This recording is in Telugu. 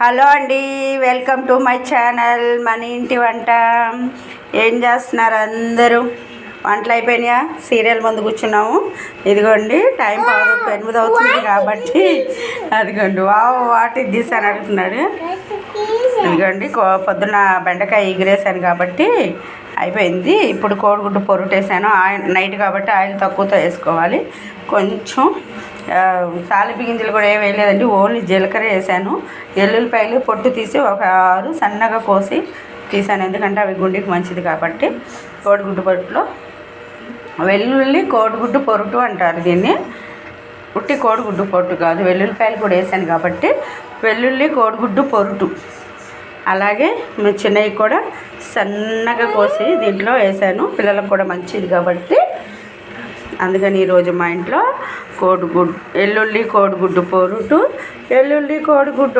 హలో అండి, వెల్కమ్ టు మై ఛానల్ మన ఇంటి వంట. ఏం చేస్తున్నారు అందరూ? వంటలు అయిపోయినాయా? సీరియల్ ముందు కూర్చున్నాము. ఇదిగోండి టైం 8 అవుతుంది కాబట్టి అదిగోండి వాటి దిస్ అని అడుగుతున్నాడు. ఇదిగోండి పొద్దున్న బెండకాయ ఎగిరేసాను కాబట్టి అయిపోయింది. ఇప్పుడు కోడిగుడ్డు పొరుటేసాను. ఆయిల్ నైట్ కాబట్టి ఆయిల్ తక్కువతో వేసుకోవాలి. కొంచెం తాలింపు గింజలు కూడా ఏం వేయలేదండి, ఓన్లీ జీలకర్ర వేసాను. ఎల్లుల్లిపాయలు పొట్టు తీసి ఒక 6 సన్నగా కోసి తీసాను, ఎందుకంటే అవి గుండెకి మంచిది కాబట్టి. కోడిగుడ్డు పొరుటులో వెల్లుల్లి కోడిగుడ్డు పొరుటు అంటారు దీన్ని. ఉట్టి కోడిగుడ్డు పొరుటు కాదు, వెల్లుల్లిపాయలు కూడా వేసాను కాబట్టి వెల్లుల్లి కోడిగుడ్డు పొరుటు. అలాగే చిన్నవి కూడా సన్నగా కోసి దీంట్లో వేసాను, పిల్లలకు కూడా మంచిది కాబట్టి. అందుకని ఈరోజు మా ఇంట్లో ఎల్లుల్లి కోడిగుడ్డు పొరుటు, ఎల్లుల్లి కోడిగుడ్డు